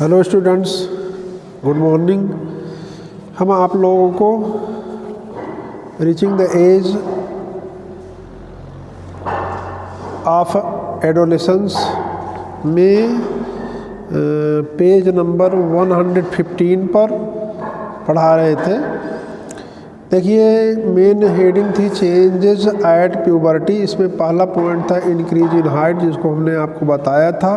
Hello students, good morning. हम आप लोगों को reaching the age of adolescence में पेज नंबर 115 पर पढ़ा रहे थे। देखिए, मेन हेडिंग थी चेंजेस एट प्यूबर्टी। इसमें पहला पॉइंट था इंक्रीज इन हाइट, जिसको हमने आपको बताया था।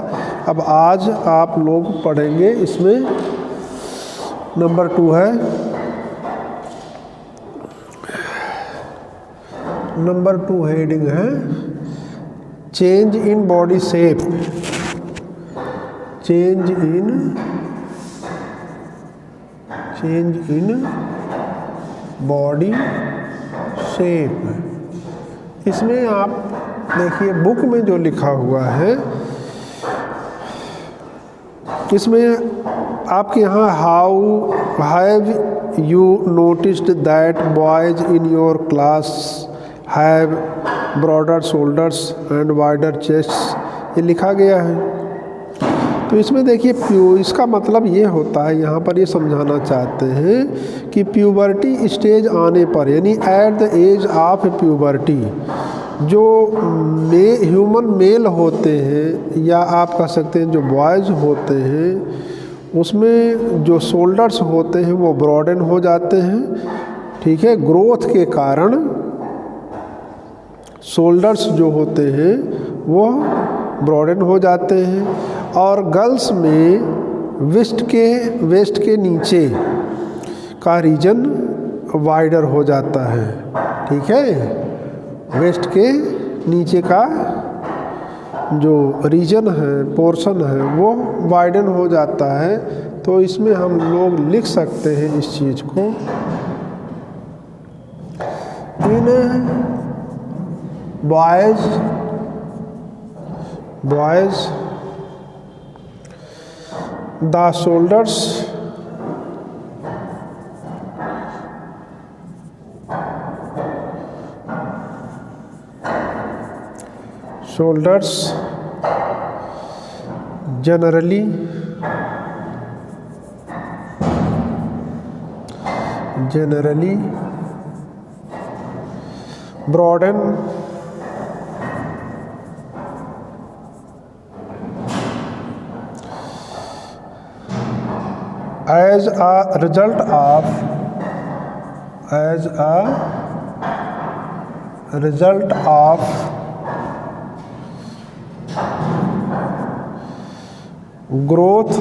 अब आज आप लोग पढ़ेंगे, इसमें नंबर 2 है। नंबर 2 हेडिंग है change in body shape. Change in body shape. इसमें आप देखिए बुक में जो लिखा हुआ है, इसमें आपके यहाँ how have you noticed that boys in your class have broader shoulders and wider chest, ये लिखा गया है। तो इसमें देखिए इसका मतलब ये होता है, यहाँ पर ये समझाना चाहते हैं कि प्यूबर्टी स्टेज आने पर, यानी at the age of puberty, जो ह्यूमन मेल होते हैं या आप कह सकते हैं जो बॉयज़ होते हैं, उसमें जो शोल्डर्स होते हैं वो ब्रॉडन हो जाते हैं। ठीक है, ग्रोथ के कारण शोल्डर्स जो होते हैं वो ब्रॉडन हो जाते हैं। और गर्ल्स में वेस्ट के नीचे का रीजन वाइडर हो जाता है। ठीक है, वेस्ट के नीचे का जो रीजन है, पोर्शन है, वो वाइडन हो जाता है। तो इसमें हम लोग लिख सकते हैं इस चीज़ को, in boys the shoulders generally broaden as a result of growth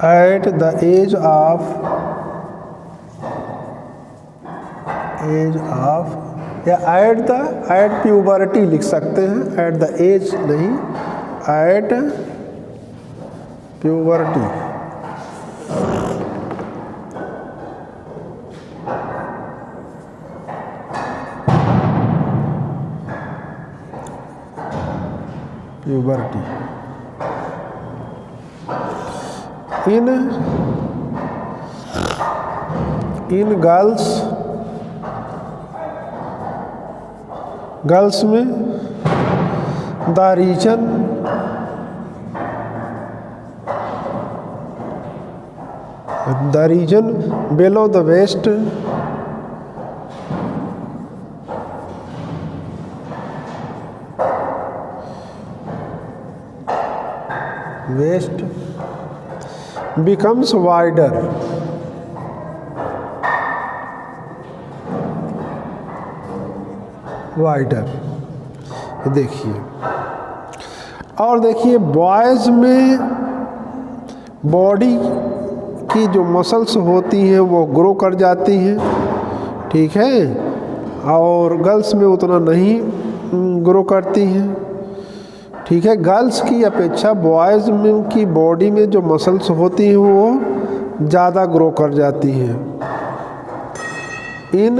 at the age of या एट प्यूबर्टी लिख सकते हैं, एट द एज नहीं, एट प्यूबर्टी। इन गर्ल्स में the region below the waist becomes wider देखिए। और देखिए boys में बॉडी की जो मसल्स होती हैं वो ग्रो कर जाती हैं। ठीक है, और गर्ल्स में उतना नहीं ग्रो करती हैं। ठीक है, गर्ल्स की अपेक्षा बॉयज़ में की बॉडी में जो मसल्स होती हैं वो ज़्यादा ग्रो कर जाती हैं। इन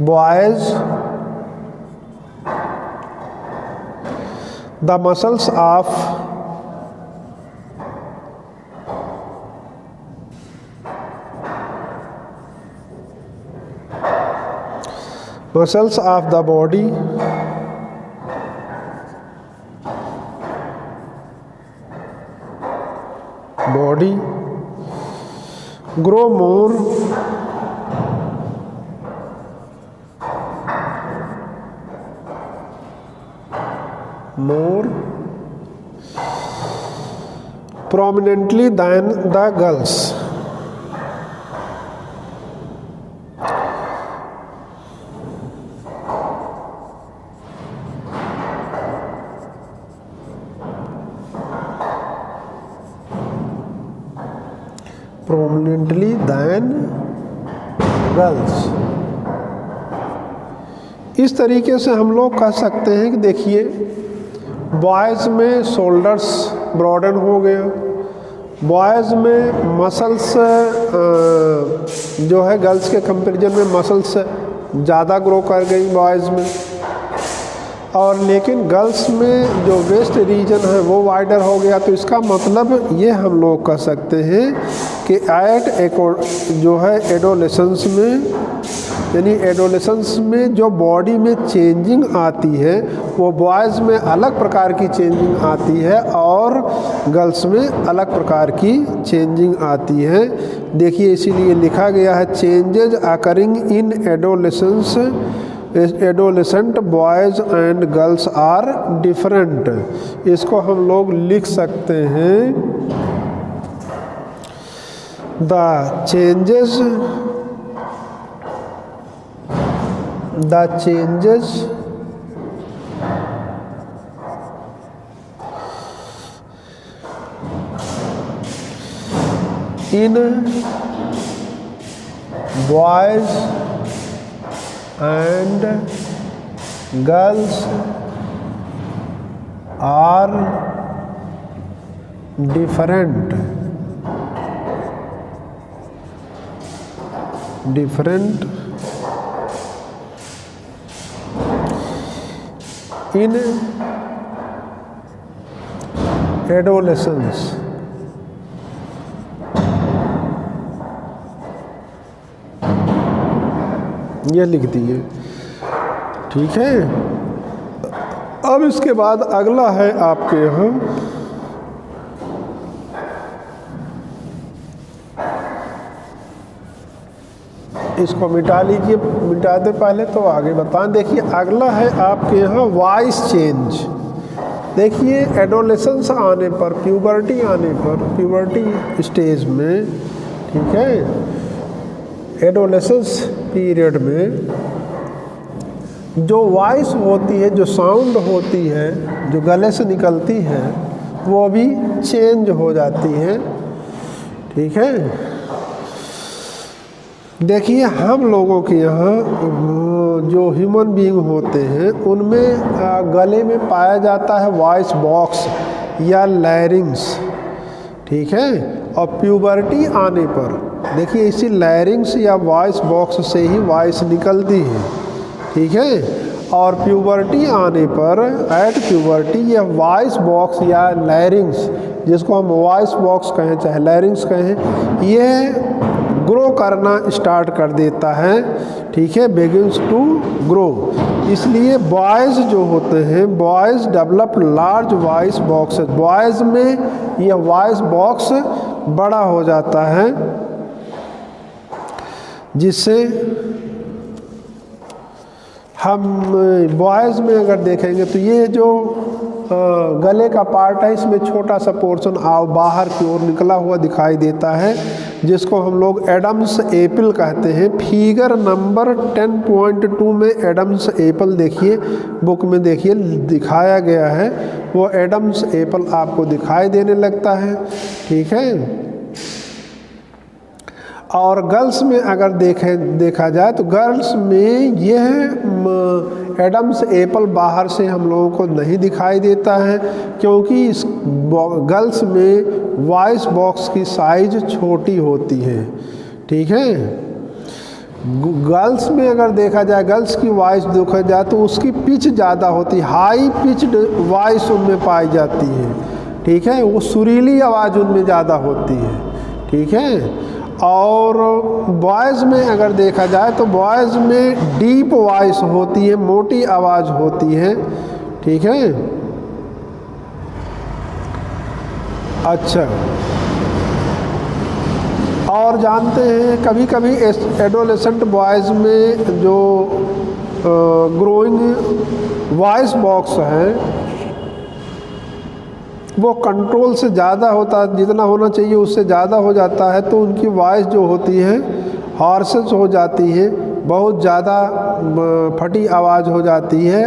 boys the muscles of muscles of the body grow more prominently than the girls. Prominently than girls. इस तरीके से हम लोग कह सकते हैं कि देखिए बॉयज़ में शोल्डर्स ब्रॉडन हो गया, बॉयज़ में मसल्स जो है गर्ल्स के कंपैरिजन में मसल्स ज़्यादा ग्रो कर गई बॉयज़ में, और लेकिन गर्ल्स में जो वेस्ट रीजन है वो वाइडर हो गया। तो इसका मतलब ये हम लोग कह सकते हैं कि जो है एडोलेसेंस में, यानी एडोलेसेंस में जो बॉडी में चेंजिंग आती है वो बॉयज़ में अलग प्रकार की चेंजिंग आती है और गर्ल्स में अलग प्रकार की चेंजिंग आती है। देखिए इसीलिए लिखा गया है changes occurring in adolescence, adolescent boys and girls are different. इसको हम लोग लिख सकते हैं the changes in boys and girls are different in adolescence। ये लिख दिए, ठीक है। अब इसके बाद अगला है आपके यहाँ इसको मिटा लीजिए, मिटा दे पहले तो आगे बताएं। देखिए अगला है आपके यहाँ वॉइस चेंज। देखिए एडोलेसेंस आने पर, प्यूबर्टी आने पर, प्यूबर्टी स्टेज में, ठीक है, एडोलेसेंस पीरियड में जो वॉइस होती है, जो साउंड होती है, जो गले से निकलती है, वो भी चेंज हो जाती है, ठीक है। देखिए हम लोगों के यहाँ जो ह्यूमन बीइंग होते हैं उनमें गले में पाया जाता है वॉइस बॉक्स या लैरिंग्स, ठीक है। और प्यूबर्टी आने पर देखिए इसी लैरिंग्स या वॉइस बॉक्स से ही वॉइस निकलती है, ठीक है। और प्यूबर्टी आने पर, एट प्यूबर्टी, यह वॉइस बॉक्स या लैरिंग्स, जिसको हम वॉइस बॉक्स कहें चाहे लैरिंग्स कहें, यह ग्रो करना स्टार्ट कर देता है, ठीक है, बिगिंस टू ग्रो। इसलिए बॉयज़ जो होते हैं, boys develop large voice box, boys में यह वॉइस बॉक्स बड़ा हो जाता है, जिससे हम बॉयज़ में अगर देखेंगे तो ये जो गले का पार्ट है इसमें छोटा सा पोर्शन बाहर की ओर निकला हुआ दिखाई देता है, जिसको हम लोग एडम्स एपल कहते हैं। फिगर नंबर 10.2 में एडम्स एपल देखिए, बुक में देखिए दिखाया गया है, वो एडम्स एपल आपको दिखाई देने लगता है, ठीक है। और गर्ल्स में अगर देखा जाए तो गर्ल्स में यह एडम्स एपल बाहर से हम लोगों को नहीं दिखाई देता है, क्योंकि इस गर्ल्स में वॉइस बॉक्स की साइज छोटी होती है, ठीक है। गर्ल्स में अगर देखा जाए, गर्ल्स की वॉइस देखा जाए तो उसकी पिच ज़्यादा होती है, हाई पिच्ड वॉइस उनमें पाई जाती है, ठीक है, वो सुरीली आवाज़ उनमें ज़्यादा होती है, ठीक है। और बॉयज़ में अगर देखा जाए तो बॉयज़ में डीप वॉइस होती है, मोटी आवाज़ होती है, ठीक है। अच्छा, और जानते हैं कभी कभी एडोलेसेंट बॉयज़ में जो ग्रोइंग वॉइस बॉक्स है वो कंट्रोल से ज़्यादा होता है, जितना होना चाहिए उससे ज़्यादा हो जाता है, तो उनकी वॉइस जो होती है हॉर्सेस हो जाती है, बहुत ज़्यादा फटी आवाज़ हो जाती है,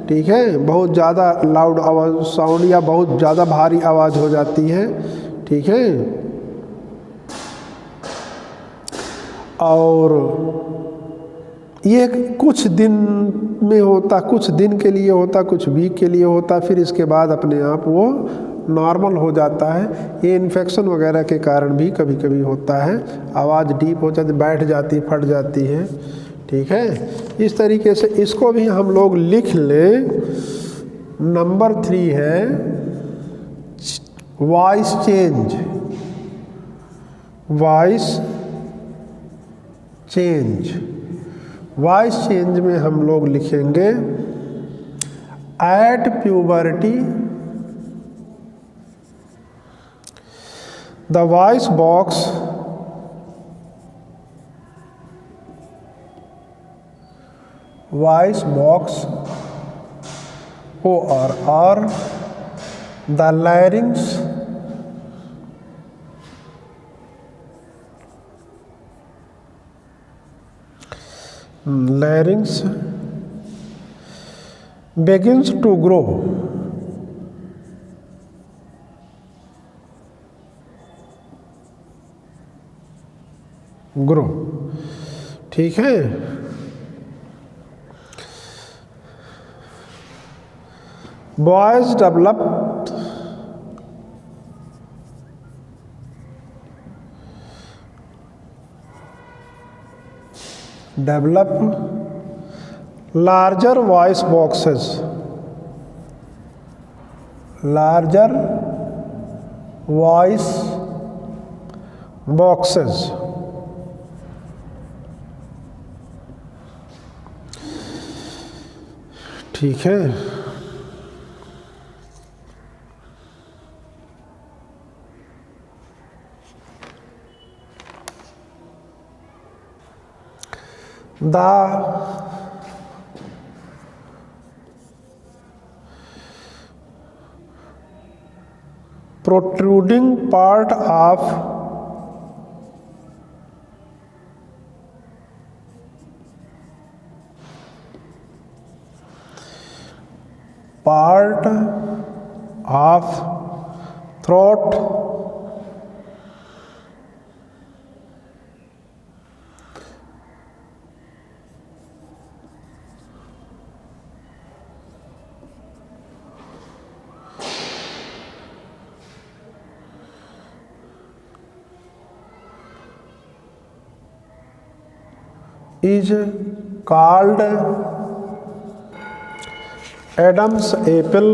ठीक है, बहुत ज़्यादा लाउड आवाज़ साउंड या बहुत ज़्यादा भारी आवाज़ हो जाती है, ठीक है। और ये कुछ दिन में होता, कुछ दिन के लिए होता, कुछ वीक के लिए होता, फिर इसके बाद अपने आप वो नॉर्मल हो जाता है। ये इन्फेक्शन वगैरह के कारण भी कभी कभी होता है, आवाज़ डीप हो जाती, बैठ जाती, फट जाती है, ठीक है। इस तरीके से इसको भी हम लोग लिख लें। नंबर 3 है voice change. Voice change, voice change में हम लोग लिखेंगे at puberty the voice box or the larynx begins to grow, ठीक है। Boys develop larger voice boxes, larger voice boxes, ठीक है। The protruding part of throat is called Adam's apple.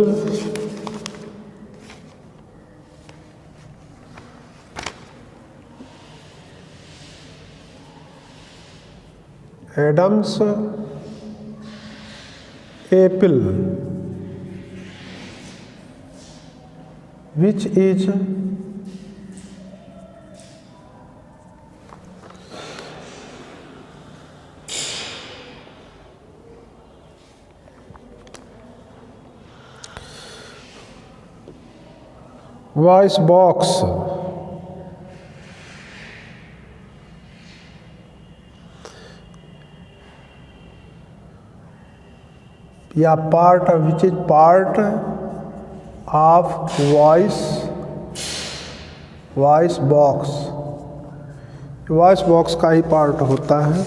Adam's apple, which is voice box या part which is part of voice box का ही part होता है,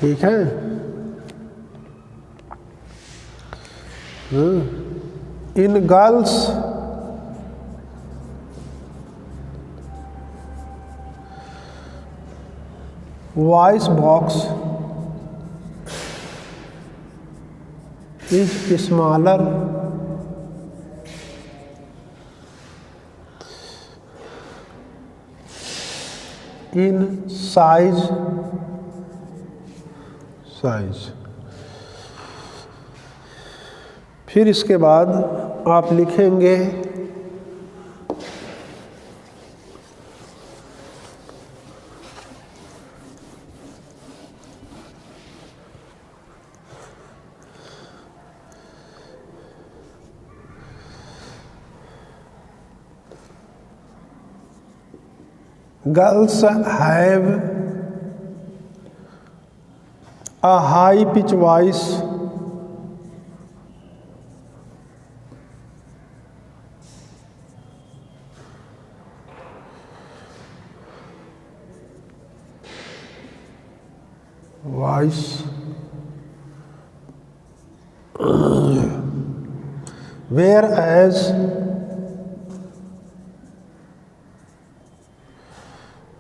ठीक है। In girls voice box is smaller in size फिर इसके बाद आप लिखेंगे girls have a high pitch voice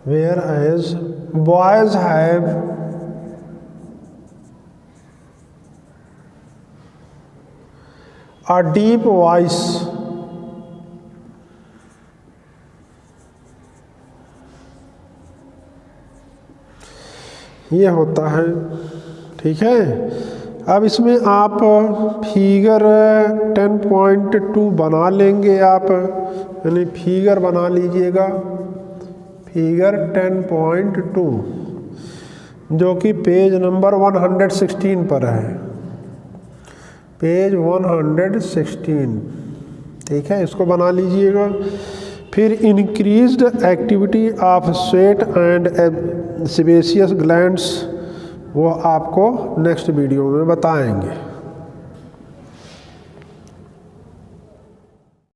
whereas boys have a deep voice ये होता है। ठीक है, अब इसमें आप फिगर 10.2 बना लेंगे आप, यानी फिगर बना लीजिएगा फिगर 10.2 जो कि पेज नंबर 116 पर है, पेज 116। ठीक है, इसको बना लीजिएगा। फिर increased activity of sweat and sebaceous glands वो आपको नेक्स्ट वीडियो में बताएंगे।